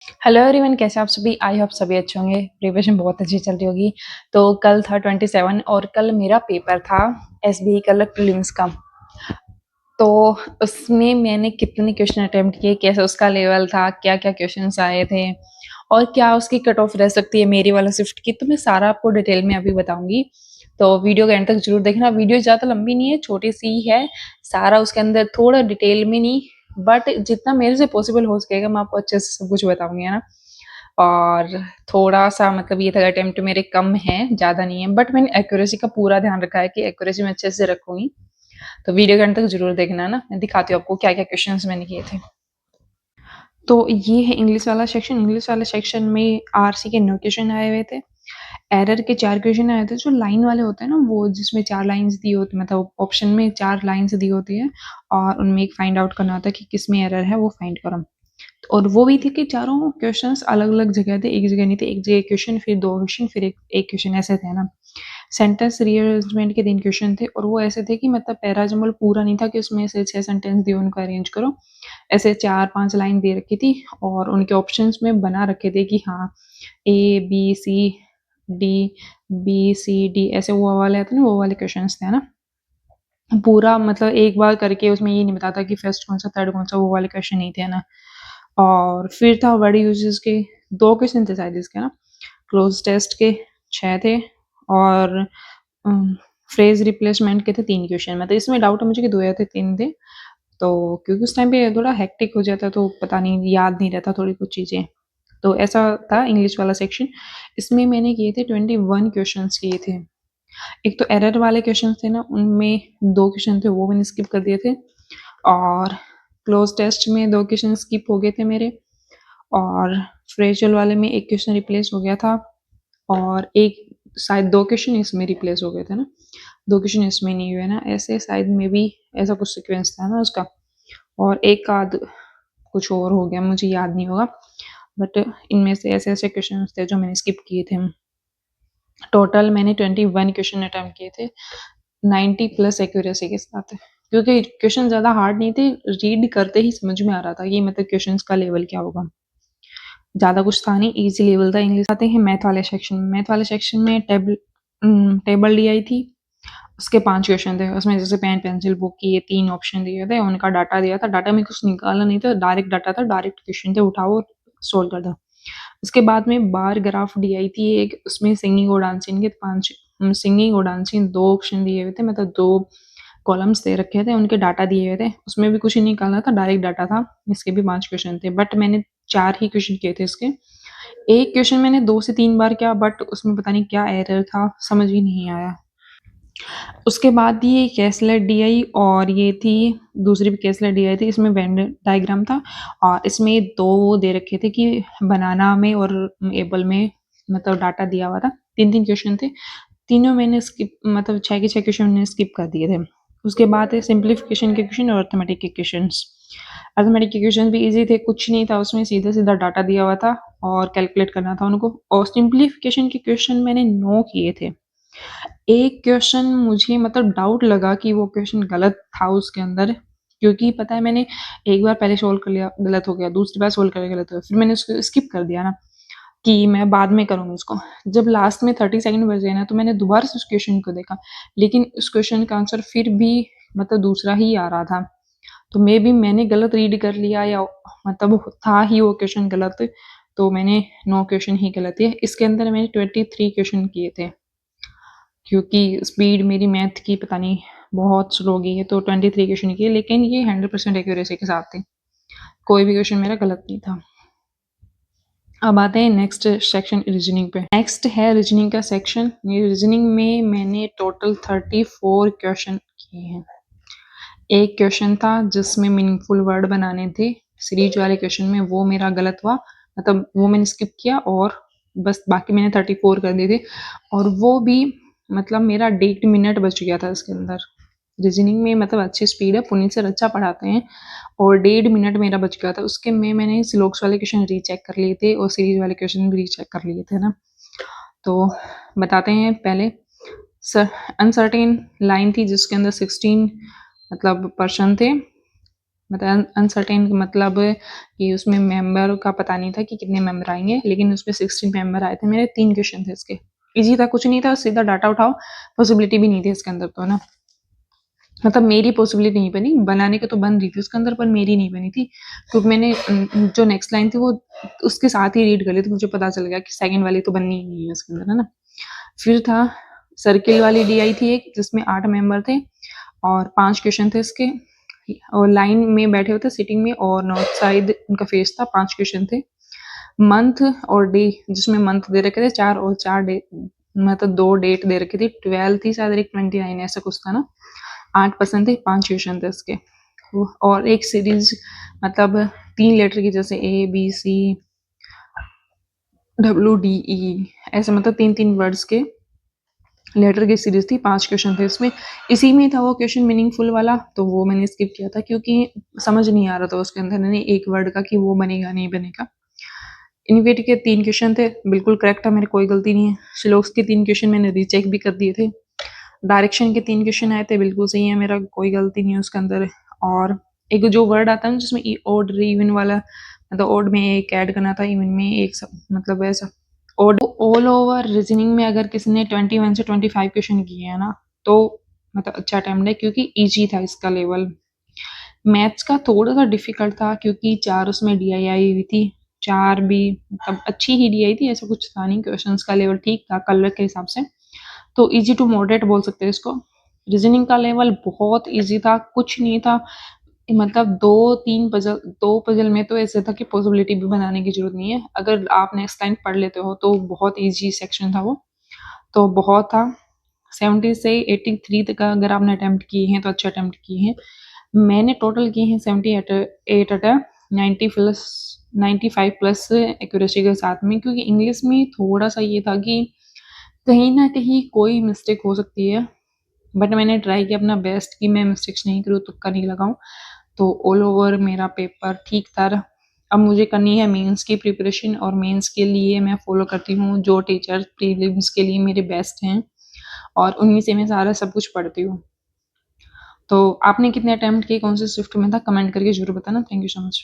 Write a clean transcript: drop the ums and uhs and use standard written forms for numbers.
Hello everyone, कैसे आप सभी? आई होप सभी अच्छे होंगे। प्रिपरेशन बहुत अच्छी चल रही होगी। तो कल था 27 और कल मेरा पेपर था एसबीआई कलर प्रीलिम्स का। तो उसमें मैंने कितने क्वेश्चन अटेम्प्ट किए, कैसे उसका लेवल था, क्या क्या क्वेश्चंस आए थे और क्या उसकी कट ऑफ रह सकती है मेरी वाला शिफ्ट की, तो मैं सारा आपको डिटेल में अभी बताऊंगी। तो वीडियो के एंड तक जरूर देखना। वीडियो ज़्यादा लंबी नहीं है, छोटी सी ही है। सारा उसके अंदर थोड़ा डिटेल में नहीं, बट जितना मेरे से पॉसिबल हो सकेगा मैं आपको अच्छे से सब कुछ बताऊंगी, है ना। और थोड़ा-सा मतलब ये था, अटेम्प्ट मेरे कम हैं, ज़्यादा नहीं है, बट मैंने एक्यूरेसी का पूरा ध्यान रखा है कि एक्यूरेसी मैं अच्छे से रखूँगी। तो वीडियो के अंत तक ज़रूर देखना ना, मैं दिखाती हूँ आपको क्या-क्या क्वेश्चंस मैंने किए थे। तो ये है इंग्लिश वाला सेक्शन। इंग्लिश वाले सेक्शन में आरसी के 9 क्वेश्चन आए हुए थे। एरर के 4 क्वेश्चन आए थे, जो लाइन वाले होते हैं ना, वो जिसमें 4 लाइन्स दी होती, मतलब ऑप्शन में 4 लाइन्स दी होती है और उनमें एक फाइंड आउट करना होता है कि किसमें एरर है, वो फाइंड करो। और वो भी थे कि चारों क्वेश्चंस अलग-अलग जगह थे, एक जगह नहीं थे। एक जगह क्वेश्चन, फिर 2 क्वेश्चन, फिर एक क्वेश्चन, ऐसे थे ना। सेंटेंस रीअरेंजमेंट के 3 क्वेश्चन थे और वो ऐसे थे कि मतलब पैराजम्बल पूरा नहीं था कि उसमें से 6 सेंटेंस दिए उनको अरेंज करो। ऐसे 4-5 लाइन दे रखी थी और उनके ऑप्शंस में बना रखे थे कि हाँ, ए, बी, सी, डी, बी, सी, डी, ऐसे वो वाले आते हैं ना, वो वाले क्वेश्चंस थे ना। पूरा मतलब एक बार करके उसमें ये नहीं बताता कि फर्स्ट कौन सा, थर्ड कौन सा, वो वाले क्वेश्चन नहीं थे ना। और फिर था वर्ड यूजेस के 2 क्वेश्चन थे शायद इसके ना। क्लोज टेस्ट के 6 थे और फ्रेज रिप्लेसमेंट के थे 3 क्वेश्चन। मतलब इसमें डाउट है मुझे कि 2 या थे 3 थे। तो क्योंकि उस टाइम पे थोड़ा हेक्टिक हो जाता, तो पता नहीं, याद नहीं रहता थोड़ी कुछ चीज़ें। तो ऐसा था इंग्लिश वाला सेक्शन। इसमें मैंने किए थे 21 क्वेश्चंस किए थे। एक तो एरर वाले क्वेश्चन थे ना, उनमें 2 क्वेश्चन थे, वो मैंने स्किप कर दिए थे। और क्लोज टेस्ट में 2 क्वेश्चन स्किप हो गए थे मेरे। और फ्रेजल वाले में 1 क्वेश्चन रिप्लेस हो गया था और एक शायद 2 क्वेश्चन इसमें रिप्लेस हो गए थे ना। 2 क्वेश्चन इसमें नहीं हुए ना, ऐसे शायद में भी ऐसा कुछ सीक्वेंस था ना उसका। और एक आध कुछ और हो गया, मुझे याद नहीं होगा। बट इनमें से ऐसे-ऐसे क्वेश्चंस थे जो मैंने स्किप किए थे। टोटल मैंने 21 क्वेश्चन अटेम्प्ट किए थे, 90 प्लस एक्यूरेसी के साथ। क्योंकि क्वेश्चन ज़्यादा हार्ड नहीं थे, रीड करते ही समझ में आ रहा था कि मतलब क्वेश्चंस का लेवल क्या होगा। ज़्यादा कुछ था नहीं, ईज़ी लेवल था। इंग्लिश आते हैं मैथ वाले सेक्शन में। मैथ वाले सेक्शन में टेबल दी आई थी, उसके 5 क्वेश्चन थे। उसमें जैसे पेन, पेंसिल, बुक की ये 3 ऑप्शन दिए थे, उनका डाटा दिया था। डाटा में कुछ निकालना नहीं था, डायरेक्ट डाटा था, डायरेक्ट क्वेश्चन थे, उठाओ और सोल्व कर दो। उसके बाद में बार ग्राफ दी आई थी एक, उसमें सिंगिंग और डांसिंग के 5 सिंगिंग और डांसिंग 2 ऑप्शन दिए हुए थे, मतलब 2 कॉलम्स दे रखे थे, उनके डाटा दिए हुए थे। उसमें भी कुछ नहीं निकालना था, डायरेक्ट डाटा था। इसके भी 5 क्वेश्चन थे, बट मैंने 4 ही क्वेश्चन किए थे इसके। एक क्वेश्चन मैंने 2 से 3 बार किया, बट उसमें पता नहीं क्या एरर था, समझ ही नहीं आया। उसके बाद ये कैसलेट डी आई और ये थी दूसरी भी कैसलेट डी आई थी। इसमें वेन डायग्राम था और इसमें 2 वो दे रखे थे कि बनाना में और एबल में, मतलब डाटा दिया हुआ था। 3-3 क्वेश्चन थे। तीनों मैंने स्किप, मतलब 6 के 6 क्वेश्चन मैंने स्किप कर दिए थे। उसके बाद है सिंप्लीफिकेशन के क्वेश्चन और अर्थमेटिक के क्वेश्चंस। अर्थमेटिक के क्वेश्चन भी ईज़ी थे, कुछ नहीं था उसमें, सीधा-सीधा डाटा दिया हुआ था और कैलकुलेट करना था उनको। और सिंप्लीफिकेशन के क्वेश्चन मैंने 9 किए थे। एक क्वेश्चन मुझे मतलब डाउट लगा कि वो क्वेश्चन गलत था उसके अंदर, क्योंकि पता है मैंने एक बार पहले सोल्व कर लिया, गलत हो गया, दूसरी बार सोल्व कर लिया, गलत हो गया, फिर मैंने उसको स्किप कर दिया ना कि मैं बाद में करूँगी उसको। जब लास्ट में 30 सेकंड बचे ना, तो मैंने दोबारा से उस क्वेश्चन को देखा, लेकिन उस क्वेश्चन का आंसर फिर भी मतलब दूसरा ही आ रहा था। तो मे बी मैंने गलत रीड कर लिया या मतलब था ही वो क्वेश्चन गलत, तो मैंने 9 क्वेश्चन ही गलत किए। इसके अंदर मैंने 23 क्वेश्चन किए थे, क्योंकि स्पीड मेरी मैथ की पता नहीं बहुत स्लो गई है, तो 23 क्वेश्चन किए, लेकिन ये 100% एक्यूरेसी के साथ थे। कोई भी क्वेश्चन मेरा गलत नहीं था। अब आते हैं नेक्स्ट सेक्शन रीजनिंग पे। नेक्स्ट है रीजनिंग का सेक्शन। ये रीजनिंग में मैंने टोटल 34 क्वेश्चन किए हैं। एक क्वेश्चन था जिसमें मीनिंगफुल वर्ड बनाने थे, सीरीज वाले क्वेश्चन में, वो मेरा गलत हुआ, मतलब वो मैंने स्किप किया और बस बाकी मैंने 34 कर दिए थे। और वो भी मतलब मेरा 1.5 मिनट बच गया था इसके अंदर। रीजनिंग में मतलब अच्छी स्पीड है, पुनीत सर अच्छा पढ़ाते हैं, और 1.5 मिनट मेरा बच गया था उसके में। मैंने स्लोक्स वाले क्वेश्चन रीचेक कर लिए थे और सीरीज वाले क्वेश्चन भी रीचेक कर लिए थे ना। तो बताते हैं पहले। अनसर्टेन लाइन थी जिसके अंदर 16 मतलब पर्सन थे, मतलब अनसर्टेन मतलब कि उसमें मेंबर का पता नहीं था कि कितने मेंबर आएंगे, लेकिन उसमें 16 मेंबर आए थे मेरे। 3 क्वेश्चन थे इसके, इजी था, कुछ नहीं था, सीधा डाटा उठाओ, पॉसिबिलिटी भी नहीं थी इसके अंदर तो ना, मतलब मेरी पॉसिबिलिटी नहीं बनी, बनाने के तो बन रही थी उसके अंदर, पर मेरी नहीं बनी थी, क्योंकि मैंने जो नेक्स्ट लाइन थी वो उसके साथ ही रीड कर ली थी, मुझे पता चल गया कि सेकंड वाली तो बननी ही नहीं है उसके अंदर, है ना। फिर था सर्किल वाली DI थी एक, जिसमें 8 मेंबर थे और 5 क्वेश्चन थे इसके, और लाइन में बैठे हुए थे सिटिंग में, और नॉर्थ साइड उनका फेस था। 5 क्वेश्चन थे। मंथ और डे, जिसमें मंथ दे रखे थे 4 और 4 डे, मतलब 2 डेट दे रखी थी, 12 थी शायद, एक 29 ऐसा कुछ था ना। 8 पर्सन थे, 5 क्वेश्चन थे इसके, और एक सीरीज, मतलब 3 लेटर की, जैसे ABC WDE, ऐसे मतलब 3-3 वर्ड्स के लेटर की सीरीज थी। 5 क्वेश्चन थे इसमें, इसी में था वो क्वेश्चन मीनिंगफुल वाला, तो वो मैंने स्किप किया था क्योंकि समझ नहीं आ रहा था उसके अंदर नहीं एक वर्ड का कि वो बनेगा नहीं बनेगा। इनोवेट के 3 क्वेश्चन थे, बिल्कुल करेक्ट था, मेरी कोई गलती नहीं है। श्लोक्स के 3 क्वेश्चन मैंने रीचेक भी कर दिए थे। डायरेक्शन के 3 क्वेश्चन आए थे, बिल्कुल सही है, मेरा कोई गलती नहीं है उसके अंदर। और एक जो वर्ड आता है ना जिसमें ओड इवन वाला, मतलब ओड में एक ऐड करना था, इवन में एक मतलब ऐसा ओड। ऑल ओवर रीजनिंग में अगर किसी ने 21 से 25 क्वेश्चन किए हैं ना, तो मतलब अच्छा अटेम्प्ट है, क्योंकि इजी था इसका लेवल। मैथ्स का थोड़ा सा डिफिकल्ट था, क्योंकि 4 उसमें DI आई हुई थी, 4 भी मतलब अच्छी ही DI थी, ऐसा कुछ था नहीं, क्वेश्चंस का लेवल ठीक था कलर के हिसाब से, तो इजी टू मॉडरेट बोल सकते हैं इसको। रीजनिंग का लेवल बहुत इजी था, कुछ नहीं था, मतलब 2 पजल में तो ऐसे था कि पॉसिबिलिटी भी बनाने की जरूरत नहीं है, अगर आप नेक्स्ट टाइम पढ़ लेते हो तो बहुत इजी सेक्शन था वो, तो बहुत था। 70 से 83 तक अगर आपने अटेम्प्ट किए हैं तो अच्छे अटेम्प्ट किए हैं। मैंने टोटल किए हैं 78 अटेम्प्ट, 95 प्लस एक्यूरेसी के साथ में, क्योंकि इंग्लिश में थोड़ा सा ये था कि कहीं ना कहीं कोई मिस्टेक हो सकती है, बट मैंने ट्राई किया अपना बेस्ट कि मैं मिस्टेक्स नहीं करूँ, तुक्का नहीं लगाऊं, तो ऑल ओवर मेरा पेपर ठीक था। अब मुझे करनी है मेंस की प्रिपरेशन, और मेंस के लिए मैं फॉलो करती हूँ जो टीचर प्रीलिम्स के लिए मेरे बेस्ट हैं, और उन्हीं से मैं सारा सब कुछ पढ़ती हूँ। तो आपने कितने अटेम्प्ट किए, कौन से शिफ्ट में था, कमेंट करके जरूर बताना। Thank you so much.